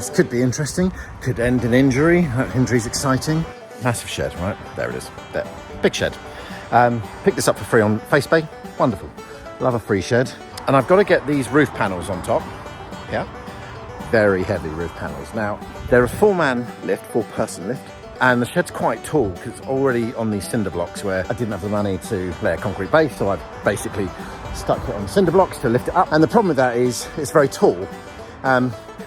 This could be interesting, could end in injury. Injury's exciting. Massive shed, right? There it is, there. Big shed. Picked this up for free on FacePay. Wonderful. Love a free shed. And I've got to get these roof panels on top. Yeah. Very heavy roof panels. Now, they're a four-person lift. And the shed's quite tall because it's already on these cinder blocks where I didn't have the money to lay a concrete base. So I've basically stuck it on cinder blocks to lift it up. And the problem with that is it's very tall.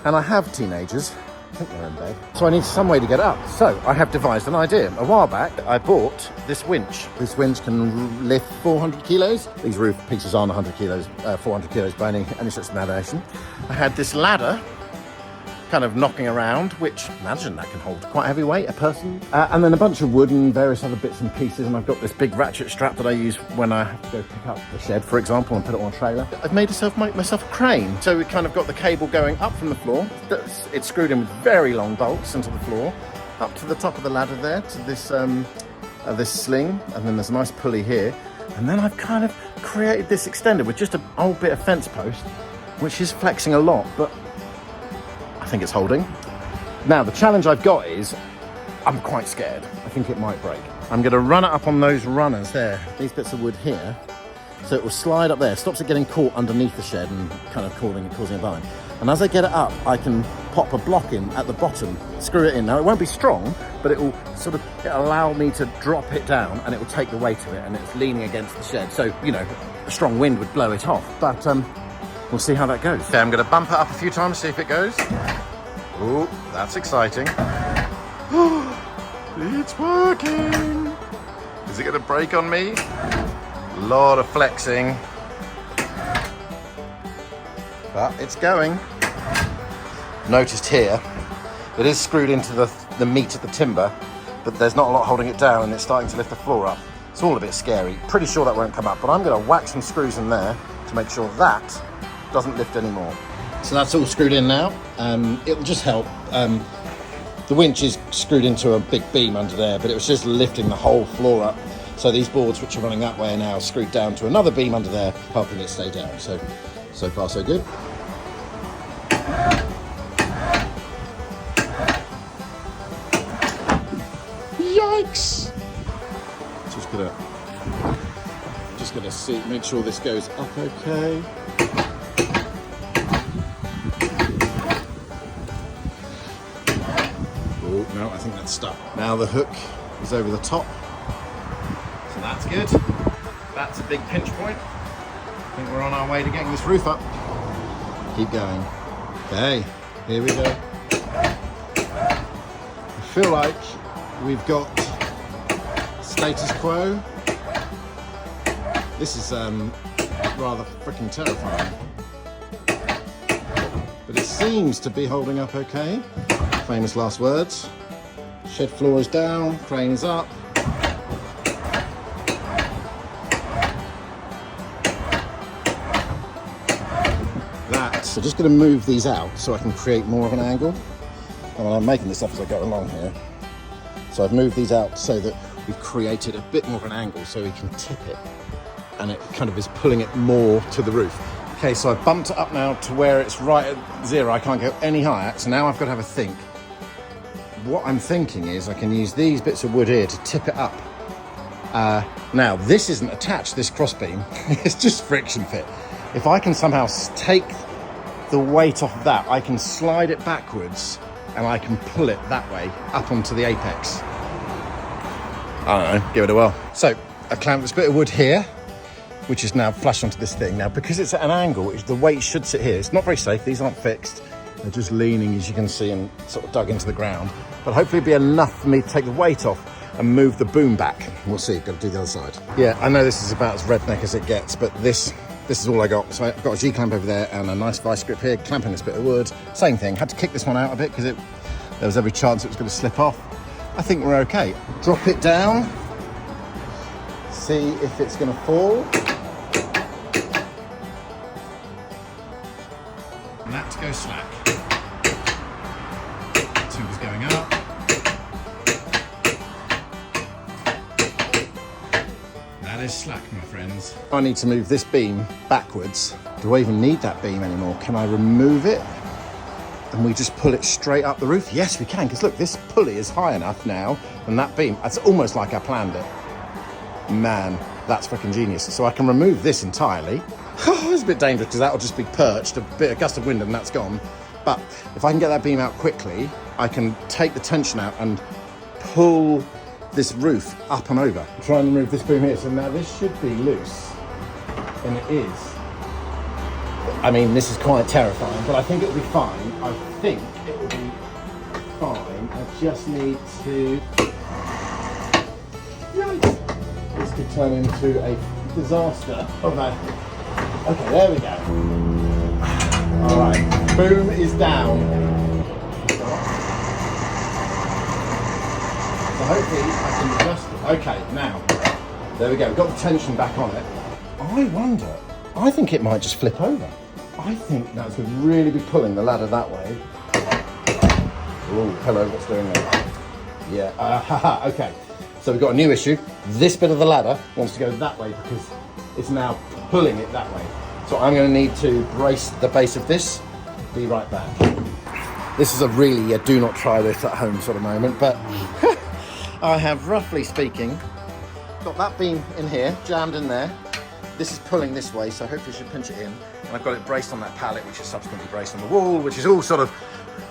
And I have teenagers. I think they're in bed. So I need some way to get up. So I have devised an idea. A while back, I bought this winch. This winch can lift 400 kilos. These roof pieces aren't 100 kilos, 400 kilos by any stretch of imagination. I had this ladder kind of knocking around, which, imagine that can hold quite a heavy weight, a person. And then a bunch of wood and various other bits and pieces. And I've got this big ratchet strap that I use when I have to go pick up the shed, for example, and put it on a trailer. I've made myself a crane. So we kind of got the cable going up from the floor. It's screwed in with very long bolts into the floor, up to the top of the ladder there, to this, this sling. And then there's a nice pulley here. And then I've kind of created this extender with just an old bit of fence post, which is flexing a lot, but I think it's holding. Now, the challenge I've got is I'm quite scared. I think it might break. I'm going to run it up on those runners there, these bits of wood here, so it will slide up there, stops it getting caught underneath the shed and kind of causing a bind. And as I get it up, I can pop a block in at the bottom, screw it in. Now, it won't be strong, but it will it'll allow me to drop it down and it will take the weight of it, and it's leaning against the shed. So, you know, a strong wind would blow it off. But we'll see how that goes. Okay, I'm going to bump it up a few times, see if it goes. Oh, that's exciting. It's working. Is it going to break on me? A lot of flexing. But it's going. Noticed here, it is screwed into the meat of the timber, but there's not a lot holding it down and it's starting to lift the floor up. It's all a bit scary. Pretty sure that won't come up, but I'm going to whack some screws in there to make sure that doesn't lift anymore. So that's all screwed in now. It'll just help. The winch is screwed into a big beam under there, but it was just lifting the whole floor up. So these boards, which are running that way, are now screwed down to another beam under there, helping it stay down. So far so good. Yikes! Just gonna see, make sure this goes up okay. Oh no, I think that's stuck. Now the hook is over the top, so that's good. That's a big pinch point. I think we're on our way to getting this roof up. Keep going. Okay, here we go. I feel like we've got status quo. This is rather freaking terrifying. But it seems to be holding up okay. Famous last words. Shed floor is down, crane is up. So just going to move these out so I can create more of an angle. And I'm making this up as I go along here. So I've moved these out so that we've created a bit more of an angle so we can tip it. And it kind of is pulling it more to the roof. Okay, so I've bumped it up now to where it's right at zero. I can't go any higher. So now I've got to have a think. What I'm thinking is I can use these bits of wood here to tip it up. Now, this isn't attached, this crossbeam. It's just friction fit. If I can somehow take the weight off of that, I can slide it backwards and I can pull it that way up onto the apex. I don't know, give it a whirl. So I've clamped this bit of wood here, which is now flush onto this thing. Now, because it's at an angle, the weight should sit here. It's not very safe, these aren't fixed. They're just leaning, as you can see, and sort of dug into the ground. But hopefully it'll be enough for me to take the weight off and move the boom back. We'll see, got to do the other side. Yeah, I know this is about as redneck as it gets, but this is all I got. So I've got a G-clamp over there and a nice vice grip here, clamping this bit of wood. Same thing, had to kick this one out a bit because there was every chance it was going to slip off. I think we're okay. Drop it down, see if it's going to fall. And that to go slack. Timber's going up. That is slack, my friends. I need to move this beam backwards. Do I even need that beam anymore? Can I remove it? and we just pull it straight up the roof? Yes, we can, because look, this pulley is high enough now, and that beam, it's almost like I planned it. Man, that's freaking genius. So I can remove this entirely. It's a bit dangerous because that'll just be perched, a bit of gust of wind and that's gone. But if I can get that beam out quickly, I can take the tension out and pull this roof up and over. Try and remove this beam here. So now this should be loose, and it is. I mean, this is quite terrifying, but I think it'll be fine. I think it will be fine. I just need to... Yikes. This could turn into a disaster. Oh no. Okay, there we go. All right, boom is down. So hopefully I can adjust it. Okay, now, there we go. We've got the tension back on it. I wonder, I think it might just flip over. I think that's going to really be pulling the ladder that way. Oh, hello, what's doing there? Yeah, okay. So we've got a new issue. This bit of the ladder wants to go that way because it's now pulling it that way. So I'm going to need to brace the base of this. Be right back. This is a really do not try this at home sort of moment, but I have, roughly speaking, got that beam in here, jammed in there. This is pulling this way, so hopefully I should pinch it in. And I've got it braced on that pallet, which is subsequently braced on the wall, which is all sort of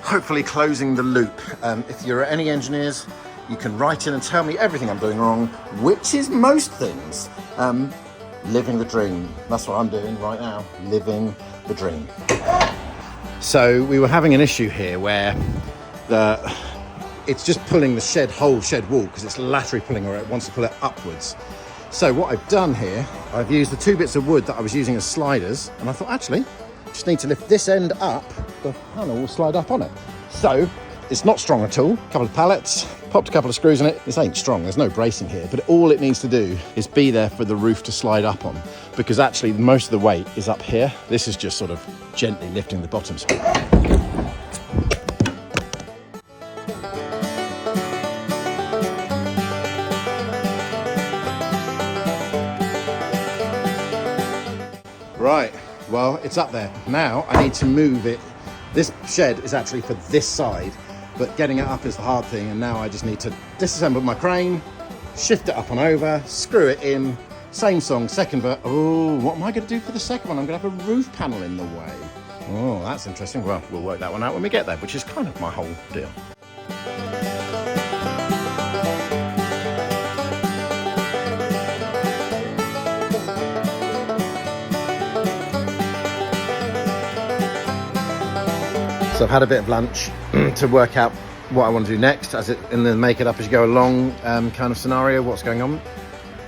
hopefully closing the loop. If you're any engineers, you can write in and tell me everything I'm doing wrong, which is most things. Living the dream. That's what I'm doing right now, living the dream. So we were having an issue here where it's just pulling the whole shed wall because it's laterally pulling, or it wants to pull it upwards. So what I've done here, I've used the 2 bits of wood that I was using as sliders, and I thought, actually, just need to lift this end up, the panel will slide up on it. So it's not strong at all. A couple of pallets, popped a couple of screws in it. This ain't strong, there's no bracing here, but all it needs to do is be there for the roof to slide up on, because actually most of the weight is up here. This is just sort of gently lifting the bottoms. Right, well, it's up there. Now I need to move it. This shed is actually for this side, but getting it up is the hard thing, and now I just need to disassemble my crane, shift it up and over, screw it in, same song, second verse. Oh, what am I going to do for the second one? I'm going to have a roof panel in the way. Oh, that's interesting. Well, we'll work that one out when we get there, which is kind of my whole deal. So I've had a bit of lunch to work out what I want to do next, and then make it up as you go along kind of scenario, what's going on.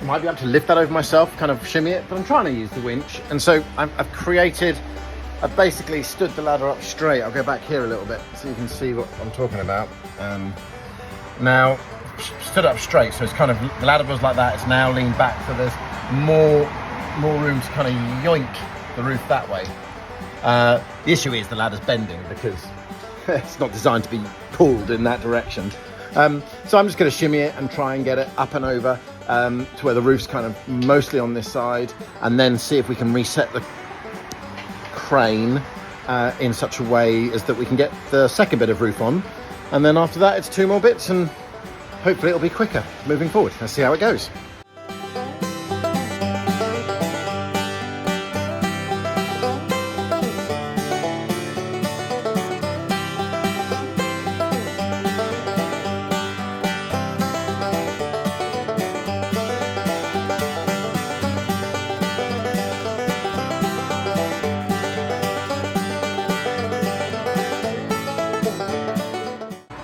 I might be able to lift that over myself, kind of shimmy it, but I'm trying to use the winch. And so I've basically stood the ladder up straight. I'll go back here a little bit so you can see what I'm talking about. Now, stood up straight, so it's kind of, the ladder was like that, it's now leaned back, so there's more room to kind of yoink the roof that way. The issue is the ladder's bending because it's not designed to be pulled in that direction. So I'm just going to shimmy it and try and get it up and over to where the roof's kind of mostly on this side, and then see if we can reset the crane in such a way as that we can get the second bit of roof on. And then after that, it's 2 more bits, and hopefully it'll be quicker moving forward. Let's see how it goes.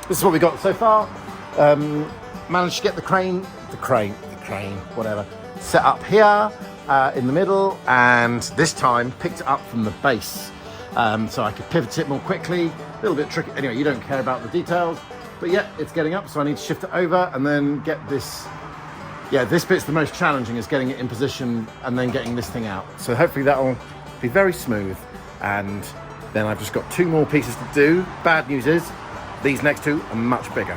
This is what we got so far. Managed to get the crane, whatever, set up here in the middle, and this time picked it up from the base. So I could pivot it more quickly. A little bit tricky. Anyway, you don't care about the details, but yeah, it's getting up, so I need to shift it over and then get this. Yeah, this bit's the most challenging, is getting it in position and then getting this thing out. So hopefully that'll be very smooth, and then I've just got 2 more pieces to do. Bad news is, these next 2 are much bigger.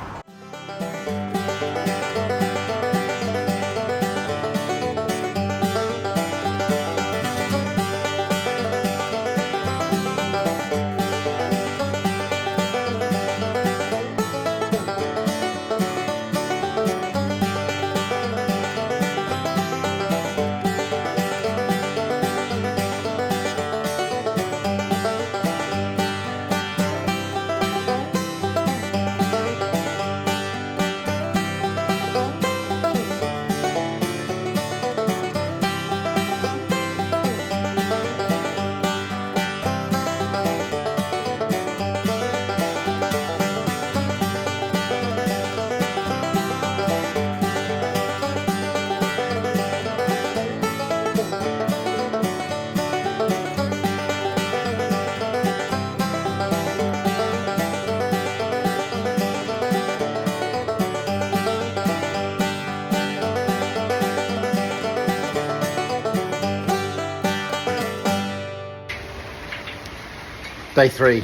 Day 3.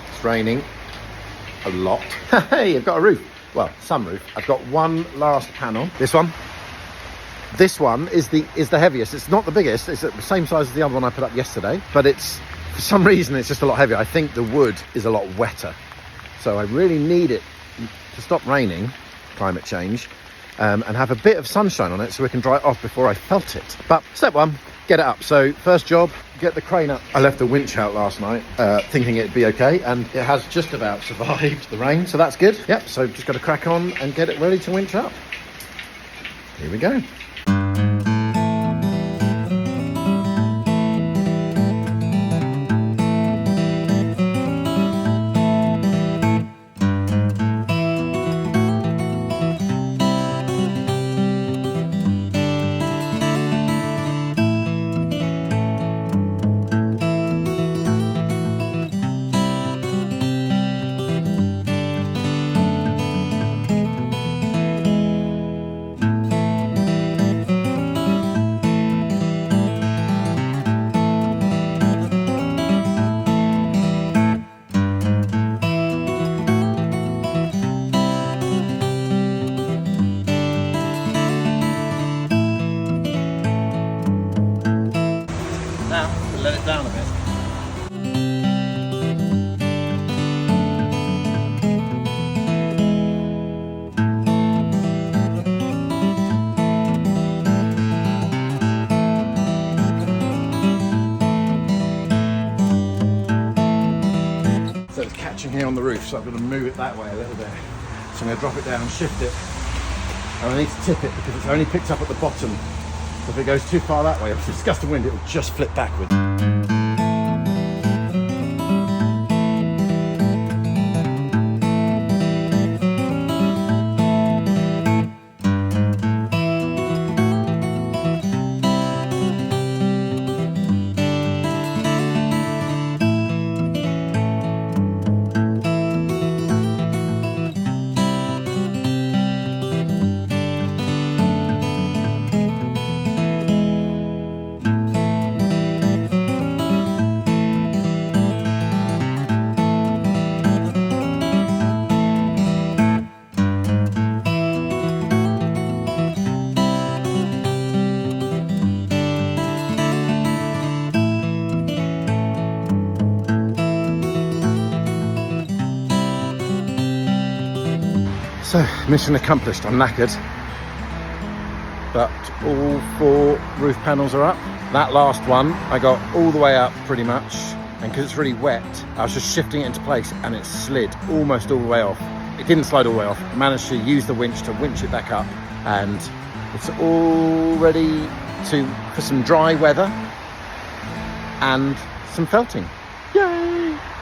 It's raining a lot. Hey, I've got a roof. Well, some roof. I've got one last panel. This one. This one is the heaviest. It's not the biggest. It's the same size as the other one I put up yesterday, but it's, for some reason, it's just a lot heavier. I think the wood is a lot wetter. So I really need it to stop raining, climate change, and have a bit of sunshine on it so we can dry it off before I felt it. But step 1, get it up. So first job, get the crane up. I left the winch out last night thinking it'd be okay, and it has just about survived the rain, so that's good. Yep, so just got to crack on and get it ready to winch up. Here we go. Let it down a bit. So it's catching here on the roof, so I'm going to move it that way a little bit. So I'm going to drop it down and shift it. And I need to tip it because it's only picked up at the bottom. So if it goes too far that way, if it's a gust of wind, it will just flip backwards. So, mission accomplished. I'm knackered, but all 4 roof panels are up. That last one, I got all the way up pretty much, and because it's really wet, I was just shifting it into place and it slid almost all the way off. It didn't slide all the way off. I managed to use the winch to winch it back up, and it's all ready for some dry weather and some felting.